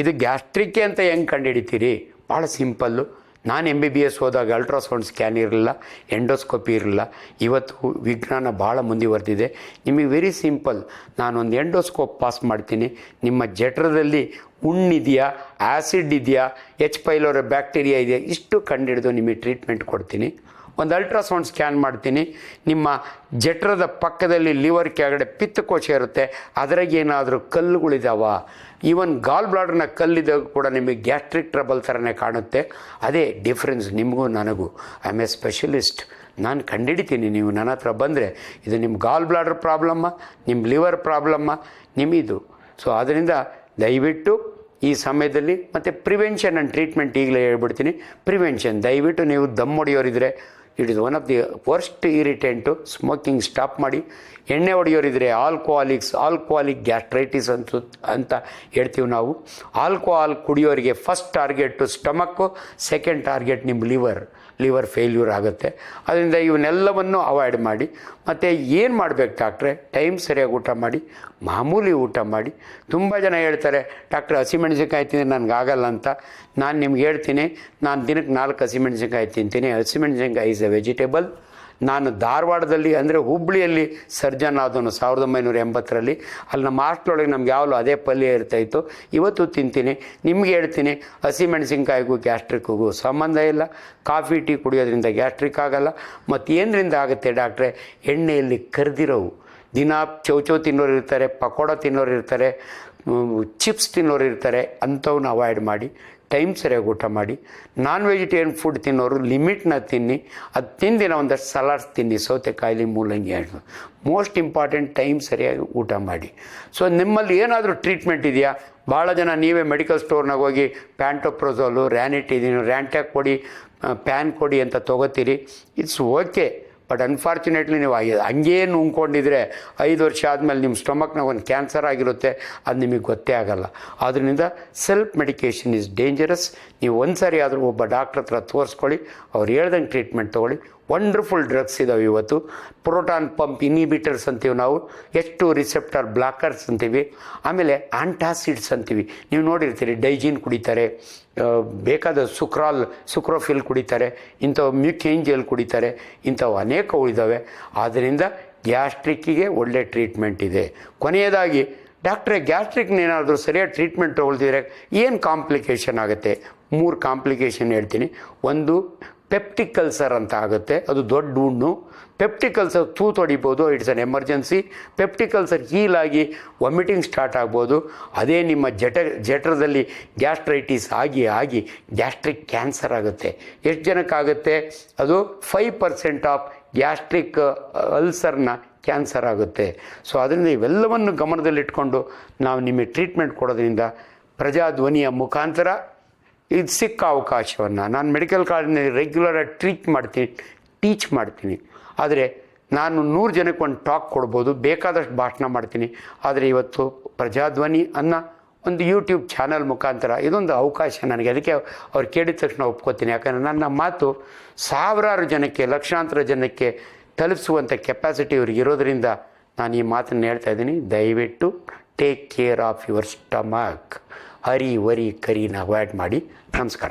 ಇದು ಗ್ಯಾಸ್ಟ್ರಿಕ್ಕೆ ಅಂತ ಹೆಂಗೆ ಕಂಡುಹಿಡಿತೀರಿ? ಭಾಳ ಸಿಂಪಲ್ಲು. ನಾನು MBBS ಹೋದಾಗ ಅಲ್ಟ್ರಾಸೌಂಡ್ ಸ್ಕ್ಯಾನ್ ಇರಲಿಲ್ಲ, ಎಂಡೋಸ್ಕೋಪಿ ಇರಲಿಲ್ಲ. ಇವತ್ತು ವಿಜ್ಞಾನ ಭಾಳ ಮುಂದುವರೆದಿದೆ. ನಿಮಗೆ ವೆರಿ ಸಿಂಪಲ್, ನಾನೊಂದು ಎಂಡೋಸ್ಕೋಪ್ ಪಾಸ್ ಮಾಡ್ತೀನಿ. ನಿಮ್ಮ ಜಠರದಲ್ಲಿ ಹುಣ್ಣಿದೆಯಾ, ಆ್ಯಸಿಡ್ ಇದೆಯಾ, H. ಪೈಲೋರಿ ಬ್ಯಾಕ್ಟೀರಿಯಾ ಇದೆಯಾ, ಇಷ್ಟು ಕಂಡುಹಿಡಿದು ನಿಮಗೆ ಟ್ರೀಟ್ಮೆಂಟ್ ಕೊಡ್ತೀನಿ. ಒಂದು ಅಲ್ಟ್ರಾಸೌಂಡ್ ಸ್ಕ್ಯಾನ್ ಮಾಡ್ತೀನಿ. ನಿಮ್ಮ ಜಠರದ ಪಕ್ಕದಲ್ಲಿ ಲಿವರ್ ಕೆಳಗಡೆ ಪಿತ್ತಕೋಶ ಇರುತ್ತೆ, ಅದ್ರಾಗ ಏನಾದರೂ ಕಲ್ಲುಗಳಿದಾವ, ಈವನ್ ಗಾಲ್ ಬ್ಲಾಡರ್ನ ಕಲ್ಲಿದ್ದಾಗ ಕೂಡ ನಿಮಗೆ ಗ್ಯಾಸ್ಟ್ರಿಕ್ ಟ್ರಬಲ್ ಥರನೇ ಕಾಣುತ್ತೆ. ಅದೇ ಡಿಫ್ರೆನ್ಸ್ ನಿಮಗೂ ನನಗೂ. I am A specialist. ನಾನು ಕಂಡುಹಿಡಿತೀನಿ. ನೀವು ನನ್ನ ಹತ್ರ ಬಂದರೆ ಇದು ನಿಮ್ಮ ಗಾಲ್ ಬ್ಲಾಡರ್ ಪ್ರಾಬ್ಲಮ್ಮ, ನಿಮ್ಮ ಲಿವರ್ ಪ್ರಾಬ್ಲಮ್ಮ, ನಿಮ್ಮಿದು. ಸೊ ಅದರಿಂದ ದಯವಿಟ್ಟು ಈ ಸಮಯದಲ್ಲಿ ಮತ್ತು ಪ್ರಿವೆನ್ಷನ್ ಆ್ಯಂಡ್ ಟ್ರೀಟ್ಮೆಂಟ್ ಈಗಲೇ ಹೇಳ್ಬಿಡ್ತೀನಿ. ಪ್ರಿವೆನ್ಷನ್, ದಯವಿಟ್ಟು ನೀವು ದಮ್ ಹೊಡೆಯೋರಿದ್ರೆ it is one of the worst irritant. Smoking stop ಮಾಡಿ. ಎಣ್ಣೆ ಹೊಡೆಯೋರಿದ್ರೆ ಆಲ್ಕೋಹಾಲಿಕ್ ಗ್ಯಾಸ್ಟ್ರೈಟಿಸ್ ಅಂತ ಹೇಳ್ತೀವಿ ನಾವು. ಆಲ್ಕೋಹಾಲ್ ಕುಡಿಯೋರಿಗೆ first target stomach, second target ನಿಮ್ಮ ಲಿವರ್ ಫೇಲ್ಯೂರ್ ಆಗುತ್ತೆ. ಅದರಿಂದ ಇವನ್ನೆಲ್ಲವನ್ನು ಅವಾಯ್ಡ್ ಮಾಡಿ. ಮತ್ತು ಏನು ಮಾಡಬೇಕು ಡಾಕ್ಟ್ರೆ? ಟೈಮ್ ಸರಿಯಾಗಿ ಊಟ ಮಾಡಿ, ಮಾಮೂಲಿ ಊಟ ಮಾಡಿ. ತುಂಬ ಜನ ಹೇಳ್ತಾರೆ ಡಾಕ್ಟ್ರೆ ಹಸಿಮೆಣಸಿನ್ಕಾಯಿ ತಿಂದರೆ ನನಗಾಗಲ್ಲ ಅಂತ. ನಾನು ನಿಮ್ಗೆ ಹೇಳ್ತೀನಿ, ನಾನು ದಿನಕ್ಕೆ 4 ಹಸಿಮೆಣಸಿನ್ಕಾಯಿ ತಿಂತೀನಿ. ಹಸಿಮೆಣಸಿನ್ಕಾಯಿ ಈಸ್ ಎ ವೆಜಿಟೇಬಲ್. ನಾನು ಧಾರವಾಡದಲ್ಲಿ ಅಂದರೆ ಹುಬ್ಬಳ್ಳಿಯಲ್ಲಿ ಸರ್ಜನ್ ಆದವನು 1980ರಲ್ಲಿ. ಅಲ್ಲಿ ನಮ್ಮ ಹಾಸ್ಟ್ಲೊಳಗೆ ನಮ್ಗೆ ಯಾವಾಗಲೂ ಅದೇ ಪಲ್ಯ ಇರ್ತಾಯಿತ್ತು. ಇವತ್ತು ತಿಂತೀನಿ. ನಿಮ್ಗೆ ಹೇಳ್ತೀನಿ, ಹಸಿಮೆಣಸಿನ್ಕಾಯಿಗೂ ಗ್ಯಾಸ್ಟ್ರಿಕ್ಕಿಗೂ ಸಂಬಂಧ ಇಲ್ಲ. ಕಾಫಿ ಟೀ ಕುಡಿಯೋದ್ರಿಂದ ಗ್ಯಾಸ್ಟ್ರಿಕ್ ಆಗೋಲ್ಲ. ಮತ್ತು ಏನರಿಂದ ಆಗುತ್ತೆ ಡಾಕ್ಟ್ರೆ? ಎಣ್ಣೆಯಲ್ಲಿ ಕರೆದಿರೋವು. ದಿನ ಚೌಚೌ ತಿನ್ನೋರು ಇರ್ತಾರೆ, ಪಕೋಡ ತಿನ್ನೋರು ಇರ್ತಾರೆ, ಚಿಪ್ಸ್ ತಿನ್ನೋರು ಇರ್ತಾರೆ. ಅಂಥವನ್ನ ಅವಾಯ್ಡ್ ಮಾಡಿ. ಟೈಮ್ ಸರಿಯಾಗಿ ಊಟ ಮಾಡಿ. ನಾನ್ ವೆಜಿಟೇರಿಯನ್ ಫುಡ್ ತಿನ್ನೋರು ಲಿಮಿಟ್ನ ತಿನ್ನಿ. ಅದು ತಿಂದಿನ ಒಂದಷ್ಟು ಸಲಾಡ್ಸ್ ತಿನ್ನಿ, ಸೌತೆಕಾಯಿ, ಮೂಲಂಗಿ ಹಣ್ಣು. ಮೋಸ್ಟ್ ಇಂಪಾರ್ಟೆಂಟ್, ಟೈಮ್ ಸರಿಯಾಗಿ ಊಟ ಮಾಡಿ. ಸೊ ನಿಮ್ಮಲ್ಲಿ ಏನಾದರೂ ಟ್ರೀಟ್ಮೆಂಟ್ ಇದೆಯಾ? ಭಾಳ ಜನ ನೀವೇ ಮೆಡಿಕಲ್ ಸ್ಟೋರ್ನಾಗ ಹೋಗಿ ಪ್ಯಾಂಟೋಪ್ರೋಸೋಲು, ರ್ಯಾಂಟ್ಯಾಕ್ ಕೊಡಿ, ಪ್ಯಾನ್ ಕೊಡಿ ಅಂತ ತೊಗೋತೀರಿ. It's okay. ಬಟ್ ಅನ್ಫಾರ್ಚುನೇಟ್ಲಿ ನೀವು ಹಂಗೇ ನುಂಗ್ಕೊಂಡಿದ್ರೆ 5 ವರ್ಷ ಆದಮೇಲೆ ನಿಮ್ಮ ಸ್ಟಮಕ್ನಾಗ ಒಂದು ಕ್ಯಾನ್ಸರ್ ಆಗಿರುತ್ತೆ. ಅದು ನಿಮಗೆ ಗೊತ್ತೇ ಆಗೋಲ್ಲ. ಆದ್ದರಿಂದ ಸೆಲ್ಫ್ ಮೆಡಿಕೇಷನ್ ಈಸ್ ಡೇಂಜರಸ್. ನೀವು ಒಂದು ಸಾರಿ ಆದರೂ ಒಬ್ಬ ಡಾಕ್ಟ್ರ್ ಹತ್ರ ತೋರಿಸ್ಕೊಳ್ಳಿ. ಅವ್ರು ಹೇಳ್ದಂಗೆ ಟ್ರೀಟ್ಮೆಂಟ್ ತೊಗೊಳ್ಳಿ. ವಂಡರ್ಫುಲ್ ಡ್ರಗ್ಸ್ ಇದ್ದಾವೆ ಇವತ್ತು. ಪ್ರೋಟಾನ್ ಪಂಪ್ ಇನಿಬಿಟರ್ಸ್ ಅಂತೀವಿ ನಾವು, ಎಷ್ಟು ರಿಸೆಪ್ಟರ್ ಬ್ಲಾಕರ್ಸ್ ಅಂತೀವಿ. ಆಮೇಲೆ ಆಂಟಾಸಿಡ್ಸ್ ಅಂತೀವಿ. ನೀವು ನೋಡಿರ್ತೀರಿ, ಡೈಜಿನ್ ಕುಡಿತಾರೆ, ಬೇಕಾದ ಸುಕ್ರೋಫಿಲ್ ಕುಡಿತಾರೆ, ಇಂಥವು ಮ್ಯೂಕೇಂಜಲ್ ಕುಡಿತಾರೆ. ಇಂಥವು ಅನೇಕವು ಇದ್ದಾವೆ. ಆದ್ದರಿಂದ ಗ್ಯಾಸ್ಟ್ರಿಕ್ಕಿಗೆ ಒಳ್ಳೆ ಟ್ರೀಟ್ಮೆಂಟ್ ಇದೆ. ಕೊನೆಯದಾಗಿ ಡಾಕ್ಟ್ರೇ, ಗ್ಯಾಸ್ಟ್ರಿಕ್ನೇನಾದರೂ ಸರಿಯಾಗಿ ಟ್ರೀಟ್ಮೆಂಟ್ ತೊಗೊಳ್ತಿದ್ರೆ ಏನು ಕಾಂಪ್ಲಿಕೇಶನ್ ಆಗುತ್ತೆ? 3 ಕಾಂಪ್ಲಿಕೇಶನ್ ಹೇಳ್ತೀನಿ. ಒಂದು ಪೆಪ್ಟಿಕ್ ಅಲ್ಸರ್ ಅಂತ ಆಗುತ್ತೆ. ಅದು ದೊಡ್ಡ ಹುಣ್ಣು. ಪೆಪ್ಟಿಕ್ ಅಲ್ಸರ್ ಹೊಡಿಬೋದು. It's an emergency. Peptic ulcer ಹೀಲಾಗಿ ವಾಮಿಟಿಂಗ್ ಸ್ಟಾರ್ಟ್ ಆಗ್ಬೋದು. ಅದೇ ನಿಮ್ಮ ಜಠರದಲ್ಲಿ ಗ್ಯಾಸ್ಟ್ರೈಟಿಸ್ ಆಗಿ ಗ್ಯಾಸ್ಟ್ರಿಕ್ ಕ್ಯಾನ್ಸರ್ ಆಗುತ್ತೆ. ಎಷ್ಟು ಜನಕ್ಕಾಗುತ್ತೆ? ಅದು 5% ಆಫ್ ಗ್ಯಾಸ್ಟ್ರಿಕ್ ಅಲ್ಸರ್ನ ಕ್ಯಾನ್ಸರ್ ಆಗುತ್ತೆ. ಸೊ ಅದರಿಂದ ಇವೆಲ್ಲವನ್ನು ಗಮನದಲ್ಲಿಟ್ಕೊಂಡು ನಾವು ನಿಮಗೆ ಟ್ರೀಟ್ಮೆಂಟ್ ಕೊಡೋದ್ರಿಂದ ಪ್ರಜಾಧ್ವನಿಯ ಮುಖಾಂತರ ಇದು ಸಿಕ್ಕ ಅವಕಾಶವನ್ನು ನಾನು ಮೆಡಿಕಲ್ ಕಾಲೇಜಿನಲ್ಲಿ ರೆಗ್ಯುಲರಾಗಿ ಟೀಚ್ ಮಾಡ್ತೀನಿ. ಆದರೆ ನಾನು 100 ಜನಕ್ಕೆ ಒಂದು ಟಾಕ್ ಕೊಡ್ಬೋದು, ಬೇಕಾದಷ್ಟು ಭಾಷಣ ಮಾಡ್ತೀನಿ. ಆದರೆ ಇವತ್ತು ಪ್ರಜಾಧ್ವನಿ ಅನ್ನೋ ಒಂದು ಯೂಟ್ಯೂಬ್ ಚಾನಲ್ ಮುಖಾಂತರ ಇದೊಂದು ಅವಕಾಶ ನನಗೆ. ಅದಕ್ಕೆ ಅವ್ರು ಕೇಳಿದ ತಕ್ಷಣ ಒಪ್ಕೋತೀನಿ. ಯಾಕಂದರೆ ನನ್ನ ಮಾತು ಸಾವಿರಾರು ಜನಕ್ಕೆ, ಲಕ್ಷಾಂತರ ಜನಕ್ಕೆ ತಲುಪಿಸುವಂಥ ಕೆಪಾಸಿಟಿ ಇವ್ರಿಗೆ ಇರೋದರಿಂದ ನಾನು ಈ ಮಾತನ್ನು ಹೇಳ್ತಾ ಇದ್ದೀನಿ. ದಯವಿಟ್ಟು take care of your stomach. Hari worry ಕರಿನ ಅವಾಯ್ಡ್ ಮಾಡಿ. ನಮಸ್ಕಾರ.